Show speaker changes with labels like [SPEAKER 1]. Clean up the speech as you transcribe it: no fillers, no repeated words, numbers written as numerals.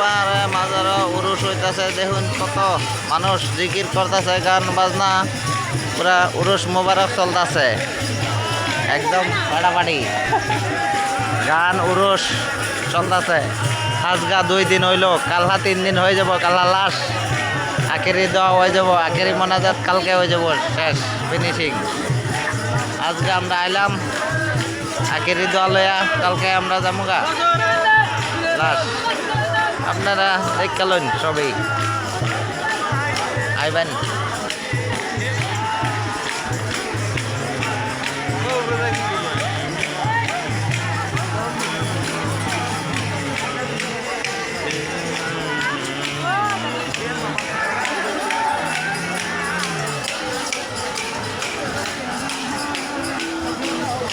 [SPEAKER 1] পারে মাজার উরুস হইতাছে, দেখুন কত মানুষ জিকির করতেছে, গান বাজনা, পুরা উরুস মোবারক চলতেছে, একদম ফাটাফাটি গান উরুস চলতেছে। আজগা 2 দিন হইল, কালহা 3 দিন হয়ে যাব, কালহা লাশ আখেরি দেওয়া হয়ে যাব, আখেরি মোনাজাত কালকে হয়ে যাব, শেষ ফিনিশিং। আজকে আমরা আইলাম আখেরি দোয়া লইয়া, কালকে আমরা যামুগা লাশ। আপনারা দেখালেন সবই, আইবেন।